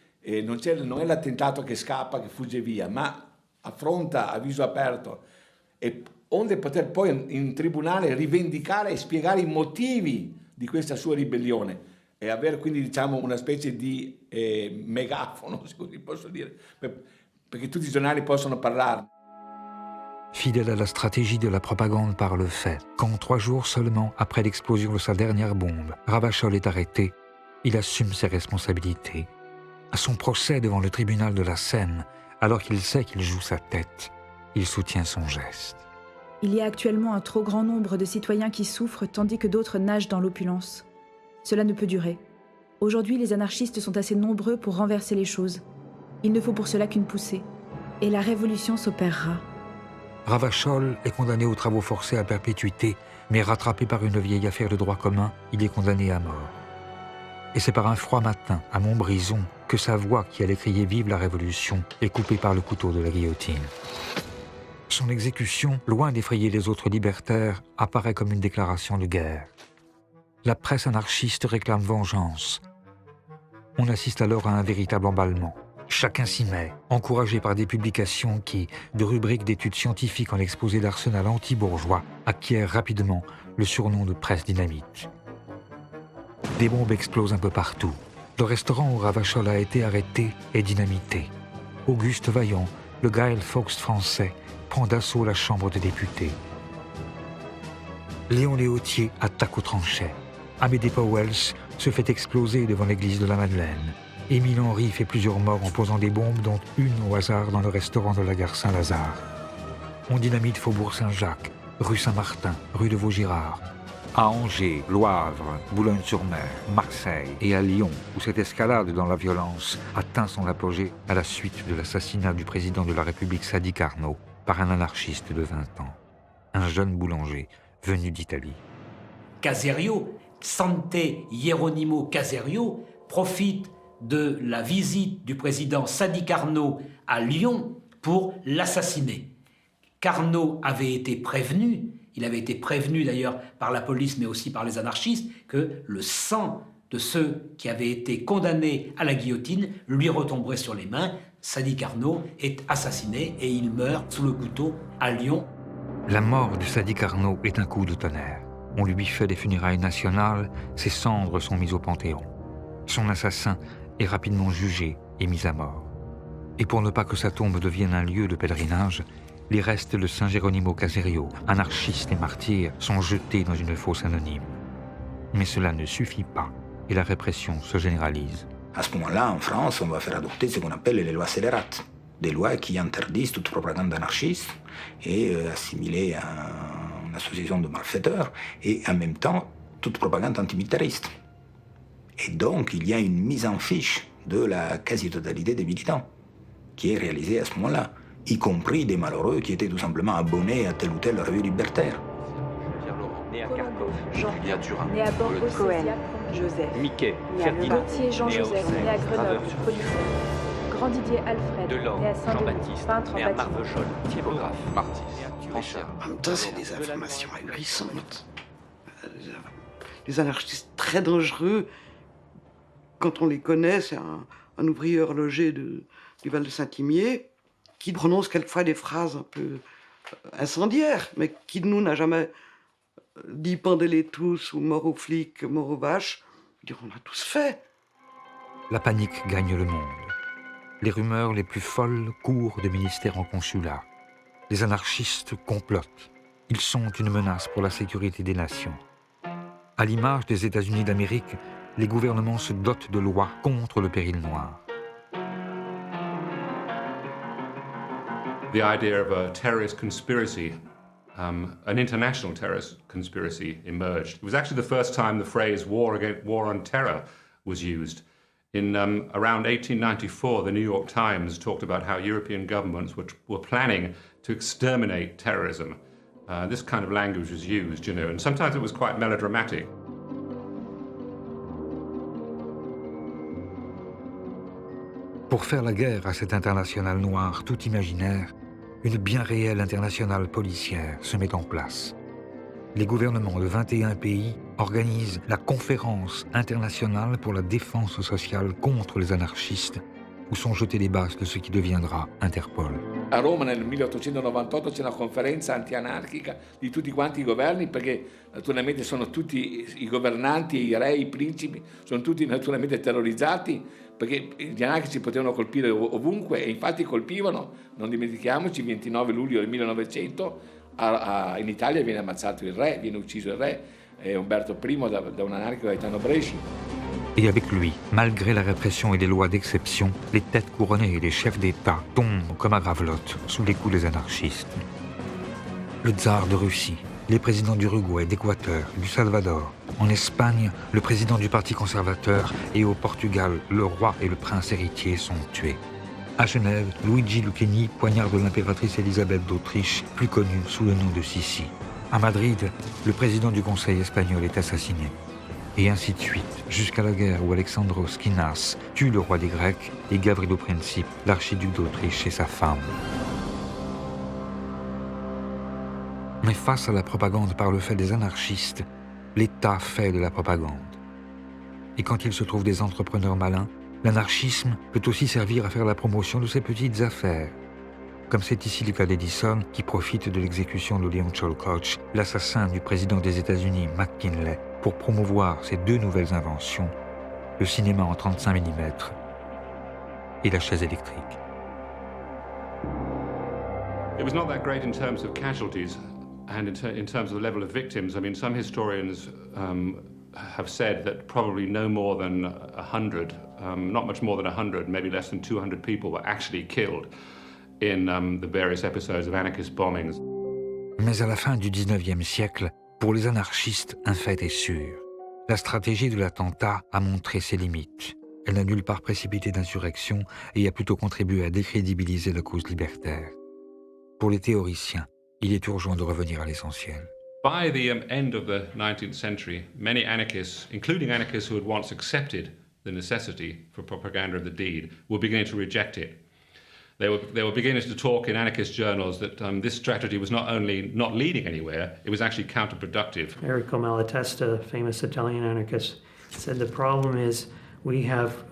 non è l'attentato che scappa, che fugge via, ma affronta a viso aperto, e onde poter poi in tribunale rivendicare e spiegare i motivi di questa sua ribellione e avere quindi, diciamo, una specie di megafono, se così posso dire, perché tutti i giornali possono parlare. Fidèle à la stratégie de la propagande par le fait, quand 3 jours seulement après l'explosion de sa dernière bombe, Ravachol est arrêté, il assume ses responsabilités. À son procès devant le tribunal de la Seine, alors qu'il sait qu'il joue sa tête, il soutient son geste. Il y a actuellement un trop grand nombre de citoyens qui souffrent tandis que d'autres nagent dans l'opulence. Cela ne peut durer. Aujourd'hui, les anarchistes sont assez nombreux pour renverser les choses. Il ne faut pour cela qu'une poussée. Et la révolution s'opérera. Ravachol est condamné aux travaux forcés à perpétuité, mais rattrapé par une vieille affaire de droit commun, il est condamné à mort. Et c'est par un froid matin, à Montbrison, que sa voix qui allait crier « Vive la Révolution » est coupée par le couteau de la guillotine. Son exécution, loin d'effrayer les autres libertaires, apparaît comme une déclaration de guerre. La presse anarchiste réclame vengeance. On assiste alors à un véritable emballement. Chacun s'y met, encouragé par des publications qui, de rubriques d'études scientifiques en exposé d'arsenal anti-bourgeois, acquièrent rapidement le surnom de presse dynamite. Des bombes explosent un peu partout. Le restaurant où Ravachol a été arrêté est dynamité. Auguste Vaillant, le Guy Fawkes français, prend d'assaut la Chambre des députés. Léon Léautier attaque au tranchet. Amédée Powell se fait exploser devant l'église de la Madeleine. Émile Henry fait plusieurs morts en posant des bombes, dont une au hasard dans le restaurant de la gare Saint-Lazare. On dynamite Faubourg Saint-Jacques, rue Saint-Martin, rue de Vaugirard. À Angers, Le Havre, Boulogne-sur-Mer, Marseille et à Lyon, où cette escalade dans la violence atteint son apogée à la suite de l'assassinat du président de la République Sadi Carnot par un anarchiste de 20 ans, un jeune boulanger venu d'Italie. Caserio, Sante Hieronimo Caserio, profite de la visite du président Sadi Carnot à Lyon pour l'assassiner. Carnot avait été prévenu, il avait été prévenu d'ailleurs par la police mais aussi par les anarchistes, que le sang de ceux qui avaient été condamnés à la guillotine lui retomberait sur les mains. Sadi Carnot est assassiné et il meurt sous le couteau à Lyon. La mort de Sadi Carnot est un coup de tonnerre. On lui fait des funérailles nationales, ses cendres sont mises au Panthéon. Son assassin est rapidement jugé et mis à mort. Et pour ne pas que sa tombe devienne un lieu de pèlerinage, les restes de Saint Geronimo Caserio, anarchiste et martyr, sont jetés dans une fosse anonyme. Mais cela ne suffit pas et la répression se généralise. À ce moment-là, en France, on va faire adopter ce qu'on appelle les lois scélérates, des lois qui interdisent toute propagande anarchiste et assimilée à une association de malfaiteurs, et en même temps toute propagande antimilitariste. Et donc, il y a une mise en fiche de la quasi-totalité des militants qui est réalisée à ce moment-là, y compris des malheureux qui étaient tout simplement abonnés à telle ou telle revue libertaire. Né à Kharkov, Julia Turin, Né à Bordeaux, Cohen, Joseph. Mickey, Né à Ferdinand, Gauthier Jean-Joseph, né à Grenoble, policier. Grand Didier Alfred, Delorme, né à Saint-Denis, Jean-Baptiste, peintre en né à bâtiment. Marvejol, typographe, Martis, François. En même temps, c'est des informations ahurissantes. Les anarchistes très dangereux, quand on les connaît, c'est un ouvrier horloger du Val de Saint-Imier qui prononce quelquefois des phrases un peu incendiaires, mais qui de nous n'a jamais dit pendez-les tous ou mort aux flics, mort aux vaches. Je veux dire, on a tous fait. La panique gagne le monde. Les rumeurs les plus folles courent de ministère en consulat. Les anarchistes complotent. Ils sont une menace pour la sécurité des nations. À l'image des États-Unis d'Amérique, les gouvernements se dotent de lois contre le péril noir. The idea of a terrorist conspiracy, an international terrorist conspiracy, emerged. It was actually the first time the phrase war on terror was used. In around 1894, the New York Times talked about how European governments were planning to exterminate terrorism. This kind of language was used, you know, and sometimes it was quite melodramatic. Pour faire la guerre à cette internationale noire tout imaginaire, une bien réelle internationale policière se met en place. Les gouvernements de 21 pays organisent la Conférence internationale pour la défense sociale contre les anarchistes, où sont jetées les bases de ce qui deviendra Interpol. A Roma nel 1898 c'è una conferenza antianarchica di tutti quanti i governi, perché naturalmente sono tutti i governanti, i re, i principi, sono tutti naturalmente terrorizzati, perché gli anarchici potevano colpire ovunque e infatti colpivano. Non dimentichiamoci, il 29 luglio del 1900 in Italia viene ammazzato il re, viene ucciso il re Umberto I da un anarchico Gaetano Bresci. Et avec lui, malgré la répression et les lois d'exception, les têtes couronnées et les chefs d'État tombent comme à Gravelotte sous les coups des anarchistes. Le tsar de Russie, les présidents d'Uruguay, d'Équateur, du Salvador, en Espagne, le président du Parti conservateur et au Portugal, le roi et le prince héritier sont tués. À Genève, Luigi Lucchini poignarde l'impératrice Élisabeth d'Autriche, plus connue sous le nom de Sissi. À Madrid, le président du Conseil espagnol est assassiné. Et ainsi de suite, jusqu'à la guerre où Alexandros Kinas tue le roi des Grecs et Gavrilo Princip, l'archiduc d'Autriche et sa femme. Mais face à la propagande par le fait des anarchistes, l'État fait de la propagande. Et quand il se trouve des entrepreneurs malins, l'anarchisme peut aussi servir à faire la promotion de ses petites affaires. Comme c'est ici le cas d'Edison, qui profite de l'exécution de Leon Chilcoch, l'assassin du président des États-Unis, McKinley, pour promouvoir ses deux nouvelles inventions, le cinéma en 35 mm et la chaise électrique. It was not that great in terms of casualties and in terms of the level of victims. I mean, some historians have said that probably no more than 100, not much more than 100, maybe less than 200 people were actually killed in the various episodes of anarchist bombings. Mais à la fin du 19e siècle, pour les anarchistes, un fait est sûr. La stratégie de l'attentat a montré ses limites. Elle n'a nulle part précipité d'insurrection et a plutôt contribué à décrédibiliser la cause libertaire. Pour les théoriciens, il est urgent de revenir à l'essentiel. By the end of the 19th century, many anarchists, including anarchists who had once accepted the necessity for propaganda of the deed, were beginning to reject it. They were beginning to talk in anarchist journals that this strategy was not only not leading anywhere, it was actually counterproductive. Enrico Malatesta, famous Italian anarchist, said the problem is we have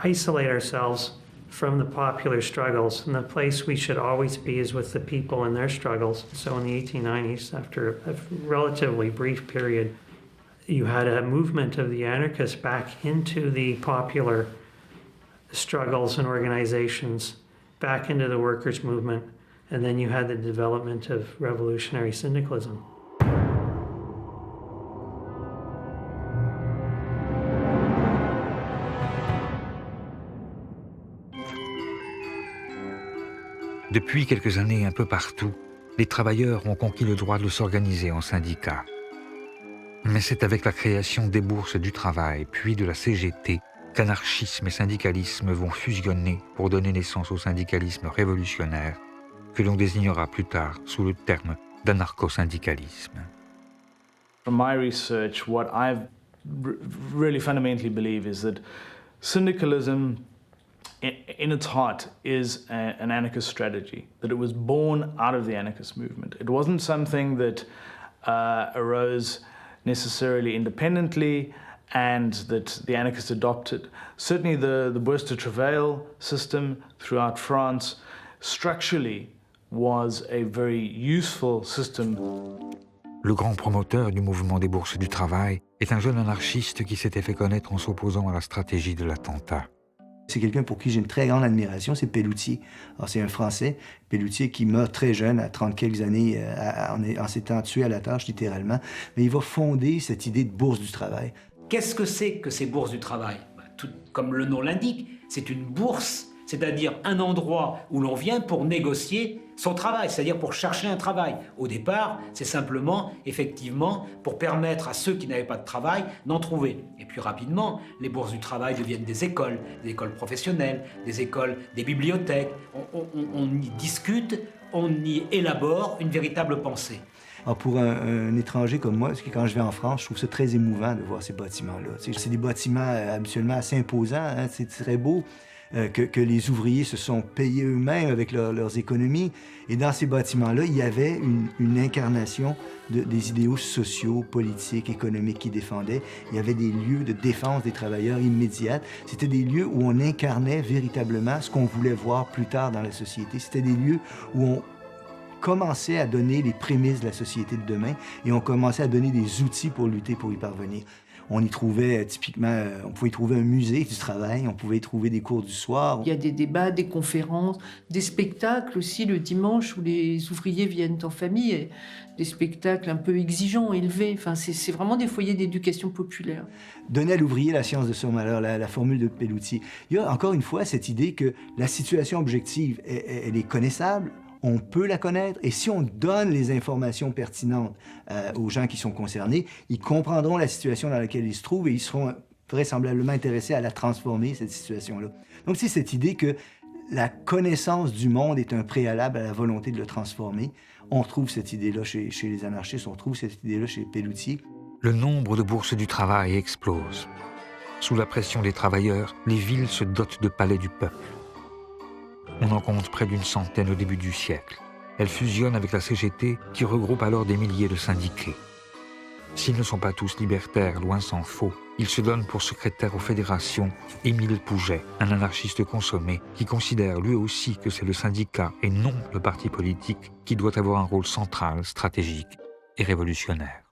isolated ourselves from the popular struggles, and the place we should always be is with the people and their struggles. So in the 1890s, after a relatively brief period, you had a movement of the anarchists back into the popular struggles and organizations, back into the workers' movement, and then you had the development of revolutionary syndicalism. Depuis quelques années, un peu partout, les travailleurs ont conquis le droit de s'organiser en syndicats. Mais c'est avec la création des bourses du travail, puis de la CGT, qu'anarchisme et syndicalisme vont fusionner pour donner naissance au syndicalisme révolutionnaire, que l'on désignera plus tard sous le terme d'anarcho-syndicalisme. From my research, what I really fundamentally believe is that syndicalism in its heart is an anarchist strategy, that it was born out of the anarchist movement. It wasn't something that arose necessarily independently and that the anarchists adopted. Certainly the Bourse de Travail system throughout France structurally was a very useful system. Le grand promoteur du mouvement des bourses du travail est un jeune anarchiste qui s'était fait connaître en s'opposant à la stratégie de l'attentat. C'est quelqu'un pour qui j'ai une très grande admiration, c'est Pelloutier. Alors, c'est un Français, Pelloutier, qui meurt très jeune, à 30 quelques années, en s'étant tué à la tâche, littéralement. Mais il va fonder cette idée de bourse du travail. Qu'est-ce que c'est que ces bourses du travail? Tout comme le nom l'indique, c'est une bourse, c'est-à-dire un endroit où l'on vient pour négocier son travail, c'est-à-dire pour chercher un travail. Au départ, c'est simplement, effectivement, pour permettre à ceux qui n'avaient pas de travail d'en trouver. Et puis rapidement, les bourses du travail deviennent des écoles professionnelles, des écoles, des bibliothèques. On y discute, on y élabore une véritable pensée. Alors pour un étranger comme moi, parce que quand je vais en France, je trouve ça très émouvant de voir ces bâtiments-là. C'est des bâtiments habituellement assez imposants, hein, c'est très beau. Que les ouvriers se sont payés eux-mêmes avec leurs économies. Et dans ces bâtiments-là, il y avait une incarnation des idéaux sociaux, politiques, économiques qu'ils défendaient. Il y avait des lieux de défense des travailleurs immédiates. C'était des lieux où on incarnait véritablement ce qu'on voulait voir plus tard dans la société. C'était des lieux où on commençait à donner les prémices de la société de demain et on commençait à donner des outils pour lutter pour y parvenir. On y trouvait typiquement, on pouvait y trouver un musée du travail, on pouvait y trouver des cours du soir. Il y a des débats, des conférences, des spectacles aussi le dimanche où les ouvriers viennent en famille, des spectacles un peu exigeants, élevés. Enfin, c'est vraiment des foyers d'éducation populaire. Donner à l'ouvrier la science de son malheur, la formule de Pelloutier. Il y a encore une fois cette idée que la situation objective, elle est connaissable, on peut la connaître, et si on donne les informations pertinentes aux gens qui sont concernés, ils comprendront la situation dans laquelle ils se trouvent et ils seront vraisemblablement intéressés à la transformer, cette situation-là. Donc c'est cette idée que la connaissance du monde est un préalable à la volonté de le transformer. On retrouve cette idée-là chez les anarchistes, on retrouve cette idée-là chez Pelloutier. Le nombre de bourses du travail explose. Sous la pression des travailleurs, les villes se dotent de palais du peuple. On en compte près d'une centaine au début du siècle. Elle fusionne avec la CGT qui regroupe alors des milliers de syndiqués. S'ils ne sont pas tous libertaires, loin s'en faut, ils se donnent pour secrétaire aux fédérations Émile Pouget, un anarchiste consommé qui considère lui aussi que c'est le syndicat et non le parti politique qui doit avoir un rôle central, stratégique et révolutionnaire.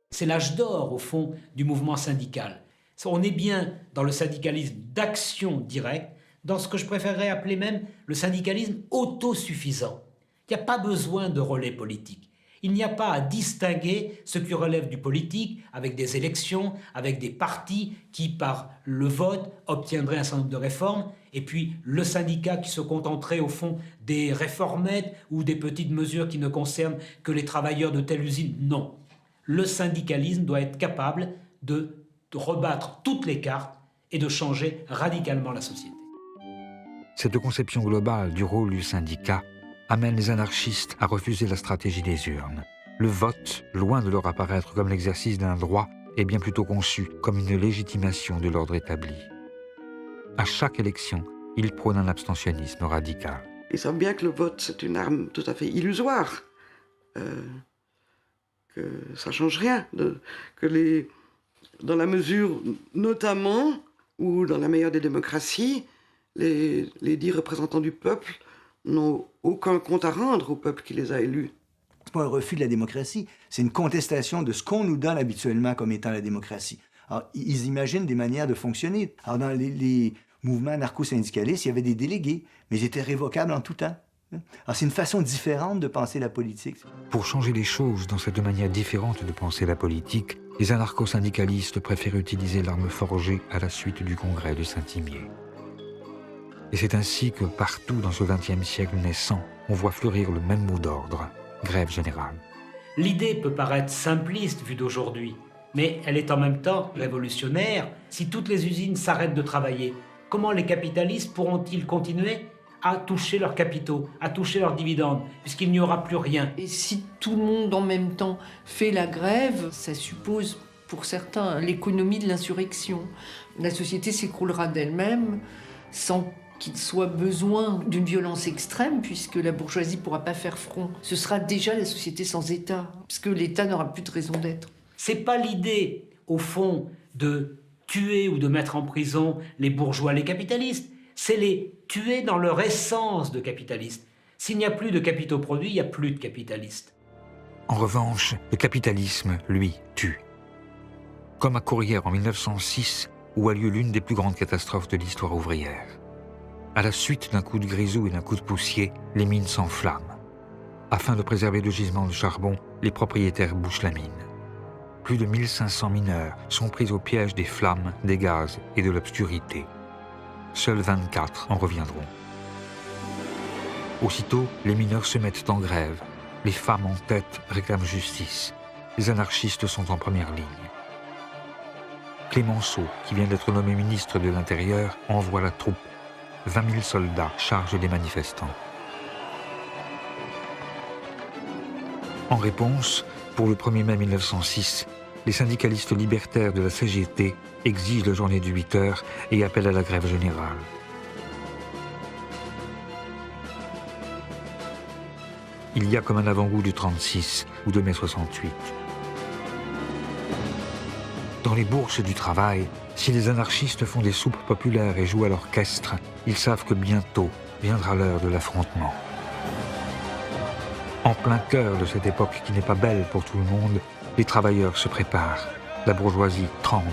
C'est l'âge d'or, au fond, du mouvement syndical. On est bien dans le syndicalisme d'action directe, dans ce que je préférerais appeler même le syndicalisme autosuffisant. Il n'y a pas besoin de relais politique. Il n'y a pas à distinguer ce qui relève du politique avec des élections, avec des partis qui, par le vote, obtiendraient un certain nombre de réformes, et puis le syndicat qui se contenterait au fond des réformettes ou des petites mesures qui ne concernent que les travailleurs de telle usine. Non. Le syndicalisme doit être capable de rebattre toutes les cartes et de changer radicalement la société. Cette conception globale du rôle du syndicat amène les anarchistes à refuser la stratégie des urnes. Le vote, loin de leur apparaître comme l'exercice d'un droit, est bien plutôt conçu comme une légitimation de l'ordre établi. À chaque élection, ils prônent un abstentionnisme radical. Ils savent bien que le vote, c'est une arme tout à fait illusoire, que ça ne change rien, dans la mesure, notamment, où dans la meilleure des démocraties, les 10 représentants du peuple n'ont aucun compte à rendre au peuple qui les a élus. C'est pas un refus de la démocratie, c'est une contestation de ce qu'on nous donne habituellement comme étant la démocratie. Alors, ils imaginent des manières de fonctionner. Alors, dans les mouvements anarcho-syndicalistes, il y avait des délégués, mais ils étaient révocables en tout temps. Alors, c'est une façon différente de penser la politique. Pour changer les choses dans cette manière différente de penser la politique, les anarcho-syndicalistes préfèrent utiliser l'arme forgée à la suite du congrès de Saint-Imier. Et c'est ainsi que partout dans ce XXe siècle naissant, on voit fleurir le même mot d'ordre, grève générale. L'idée peut paraître simpliste vue d'aujourd'hui, mais elle est en même temps révolutionnaire. Si toutes les usines s'arrêtent de travailler, comment les capitalistes pourront-ils continuer à toucher leurs capitaux, à toucher leurs dividendes, puisqu'il n'y aura plus rien? Et si tout le monde en même temps fait la grève, ça suppose pour certains l'économie de l'insurrection. La société s'écroulera d'elle-même sans qu'il soit besoin d'une violence extrême, puisque la bourgeoisie ne pourra pas faire front. Ce sera déjà la société sans État, puisque l'État n'aura plus de raison d'être. C'est pas l'idée, au fond, de tuer ou de mettre en prison les bourgeois, les capitalistes. C'est les tuer dans leur essence de capitalistes. S'il n'y a plus de capitaux produits, il n'y a plus de capitalistes. En revanche, le capitalisme, lui, tue. Comme à Courrières en 1906, où a lieu l'une des plus grandes catastrophes de l'histoire ouvrière. À la suite d'un coup de grisou et d'un coup de poussier, les mines s'enflamment. Afin de préserver le gisement de charbon, les propriétaires bouchent la mine. Plus de 1500 mineurs sont pris au piège des flammes, des gaz et de l'obscurité. Seuls 24 en reviendront. Aussitôt, les mineurs se mettent en grève. Les femmes en tête réclament justice. Les anarchistes sont en première ligne. Clémenceau, qui vient d'être nommé ministre de l'Intérieur, envoie la troupe. 20 000 soldats chargent les manifestants. En réponse, pour le 1er mai 1906, les syndicalistes libertaires de la CGT exigent la journée de 8 heures et appellent à la grève générale. Il y a comme un avant-goût du 36 ou de mai 68. Dans les bourses du travail, si les anarchistes font des soupes populaires et jouent à l'orchestre, ils savent que bientôt viendra l'heure de l'affrontement. En plein cœur de cette époque qui n'est pas belle pour tout le monde, les travailleurs se préparent. La bourgeoisie tremble,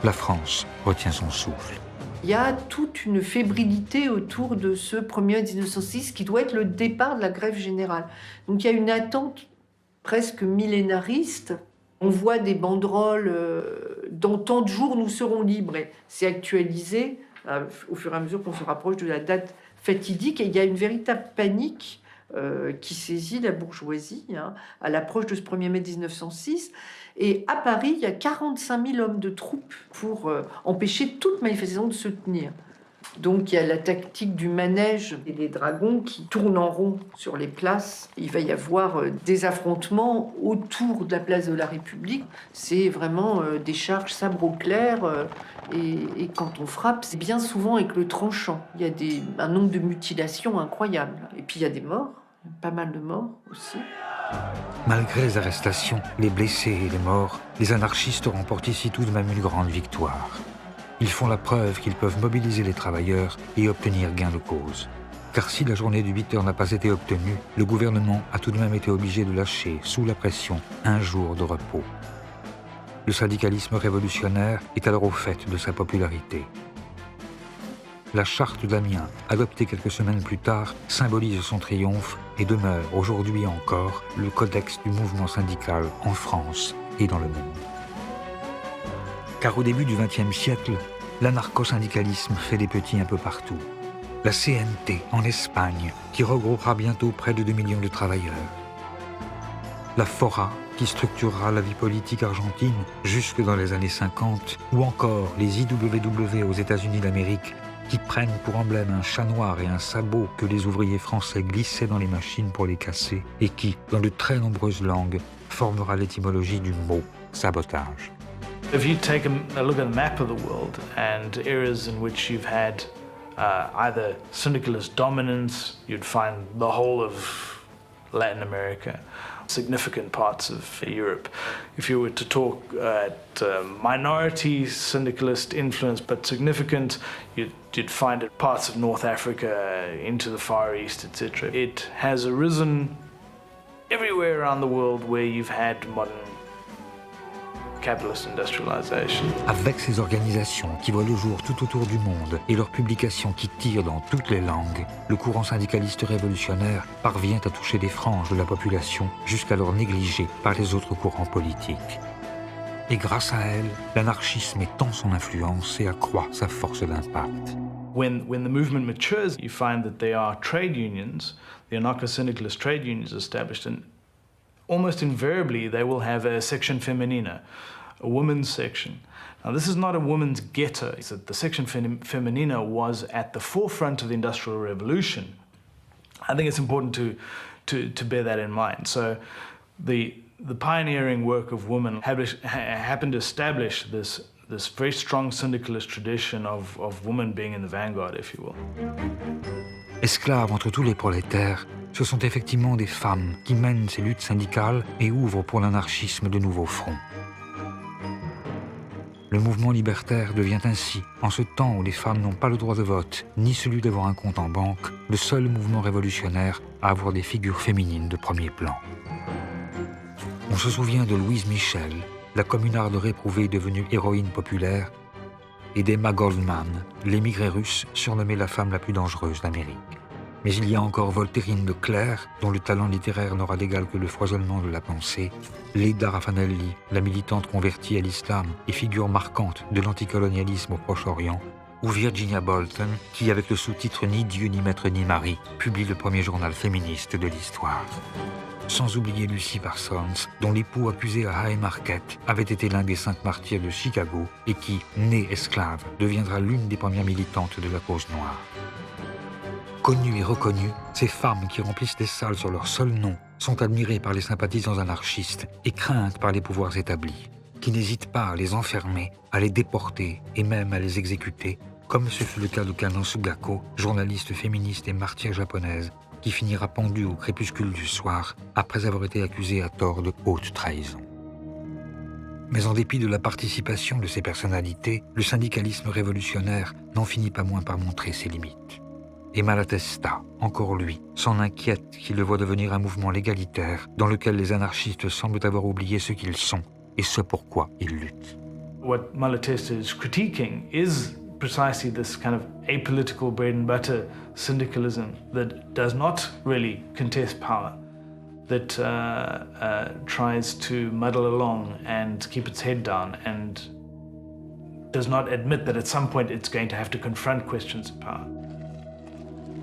la France retient son souffle. Il y a toute une fébrilité autour de ce 1er mai 1906 qui doit être le départ de la grève générale. Donc il y a une attente presque millénariste. On voit des banderoles dans tant de jours nous serons libres. Et c'est actualisé au fur et à mesure qu'on se rapproche de la date fatidique. Et il y a une véritable panique qui saisit la bourgeoisie à l'approche de ce 1er mai 1906. Et à Paris, il y a 45 000 hommes de troupes pour empêcher toute manifestation de se tenir. Donc il y a la tactique du manège et les dragons qui tournent en rond sur les places. Il va y avoir des affrontements autour de la place de la République. C'est vraiment des charges sabre au clair. Et quand on frappe, c'est bien souvent avec le tranchant. Il y a un nombre de mutilations incroyable. Et puis il y a des morts, pas mal de morts aussi. Malgré les arrestations, les blessés et les morts, les anarchistes remportent ici tout de même une grande victoire. Ils font la preuve qu'ils peuvent mobiliser les travailleurs et obtenir gain de cause. Car si la journée du 8 heures n'a pas été obtenue, le gouvernement a tout de même été obligé de lâcher, sous la pression, un jour de repos. Le syndicalisme révolutionnaire est alors au fait de sa popularité. La charte d'Amiens, adoptée quelques semaines plus tard, symbolise son triomphe et demeure aujourd'hui encore le codex du mouvement syndical en France et dans le monde. Car au début du XXe siècle, l'anarcho-syndicalisme fait des petits un peu partout. La CNT en Espagne, qui regroupera bientôt près de 2 millions de travailleurs. La FORA, qui structurera la vie politique argentine jusque dans les années 50, ou encore les IWW aux États-Unis d'Amérique, qui prennent pour emblème un chat noir et un sabot que les ouvriers français glissaient dans les machines pour les casser, et qui, dans de très nombreuses langues, formera l'étymologie du mot sabotage. If you take a look at a map of the world and areas in which you've had either syndicalist dominance, you'd find the whole of Latin America, significant parts of Europe. If you were to talk at minority syndicalist influence, but significant, you'd find it parts of North Africa, into the Far East, etc. It has arisen everywhere around the world where you've had modern capitalist industrialization. Avec ces organisations qui voient le jour tout autour du monde et leurs publications qui tirent dans toutes les langues, le courant syndicaliste révolutionnaire parvient à toucher des franges de la population jusqu'alors négligées par les autres courants politiques. Et grâce à elle, l'anarchisme étend son influence et accroît sa force d'impact. When the movement matures, you find that there are trade unions, the anarcho-syndicalist trade unions established, and almost invariably they will have a section femenina, a women's section. Now this is not a women's ghetto. It's that the section femenina was at the forefront of the Industrial Revolution. I think it's important to bear that in mind. So the pioneering work of women happened to establish this very strong syndicalist tradition of women being in the vanguard, if you will. Esclaves entre tous les prolétaires, ce sont effectivement des femmes qui mènent ces luttes syndicales et ouvrent pour l'anarchisme de nouveaux fronts. Le mouvement libertaire devient ainsi, en ce temps où les femmes n'ont pas le droit de vote, ni celui d'avoir un compte en banque, le seul mouvement révolutionnaire à avoir des figures féminines de premier plan. On se souvient de Louise Michel, la communarde réprouvée devenue héroïne populaire, et d'Emma Goldman, l'émigrée russe surnommée la femme la plus dangereuse d'Amérique. Mais il y a encore Voltairine de Clerc, dont le talent littéraire n'aura d'égal que le foisonnement de la pensée, Leda Raffanelli, la militante convertie à l'islam et figure marquante de l'anticolonialisme au Proche-Orient, ou Virginia Bolton, qui, avec le sous-titre « Ni Dieu, ni Maître, ni Marie », publie le premier journal féministe de l'histoire. Sans oublier Lucy Parsons, dont l'époux accusé à Haymarket avait été l'un des 5 martyrs de Chicago et qui, née esclave, deviendra l'une des premières militantes de la cause noire. Connues et reconnues, ces femmes qui remplissent des salles sur leur seul nom sont admirées par les sympathisants anarchistes et craintes par les pouvoirs établis, qui n'hésitent pas à les enfermer, à les déporter et même à les exécuter, comme ce fut le cas de Kano Sugako, journaliste féministe et martyre japonaise, qui finira pendue au crépuscule du soir après avoir été accusée à tort de haute trahison. Mais en dépit de la participation de ces personnalités, le syndicalisme révolutionnaire n'en finit pas moins par montrer ses limites. Et Malatesta, encore lui, s'en inquiète qu'il le voit devenir un mouvement légalitaire dans lequel les anarchistes semblent avoir oublié ce qu'ils sont et ce pourquoi ils luttent. What Malatesta is critiquing is precisely this kind of apolitical bread and butter syndicalism that does not really contest power, that tries to muddle along and keep its head down and does not admit that at some point it's going to have to confront questions of power.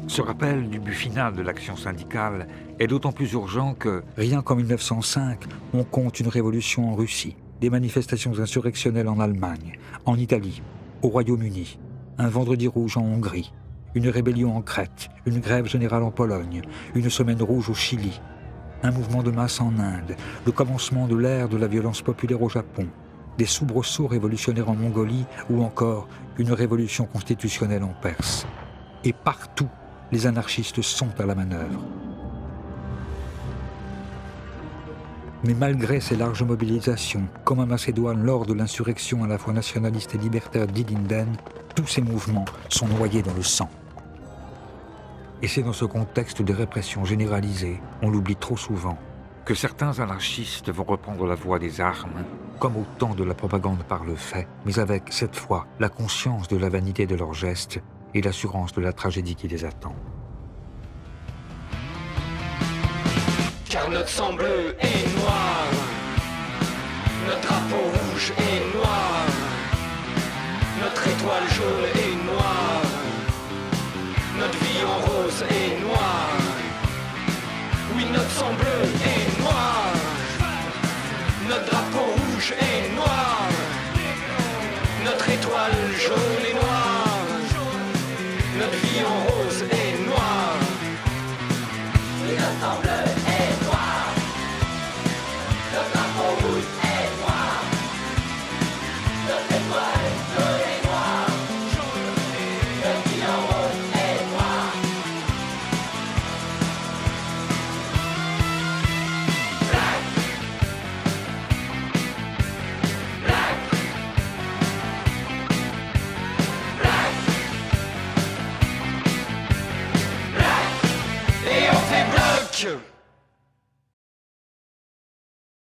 Ce rappel du but final de l'action syndicale est d'autant plus urgent que, rien qu'en 1905, on compte une révolution en Russie, des manifestations insurrectionnelles en Allemagne, en Italie, au Royaume-Uni, un vendredi rouge en Hongrie, une rébellion en Crète, une grève générale en Pologne, une semaine rouge au Chili, un mouvement de masse en Inde, le commencement de l'ère de la violence populaire au Japon, des soubresauts révolutionnaires en Mongolie ou encore une révolution constitutionnelle en Perse. Et partout, les anarchistes sont à la manœuvre. Mais malgré ces larges mobilisations, comme en Macédoine lors de l'insurrection à la fois nationaliste et libertaire d'Ilinden, tous ces mouvements sont noyés dans le sang. Et c'est dans ce contexte de répression généralisée, on l'oublie trop souvent, que certains anarchistes vont reprendre la voie des armes, comme au temps de la propagande par le fait, mais avec, cette fois, la conscience de la vanité de leurs gestes et l'assurance de la tragédie qui les attend. Car notre sang bleu est noir, notre drapeau rouge est noir, notre étoile jaune est noire, notre vie en rose est noire. Oui, notre sang bleu est noir, notre drapeau rouge est noir, notre étoile jaune est noire, notre vie en rose est noire. Oui, notre sang bleu est noir, notre drapeau rouge est noir, notre étoile jaune est noire, notre vie en rose est noire. Black, black, black, black, et on fait bloc.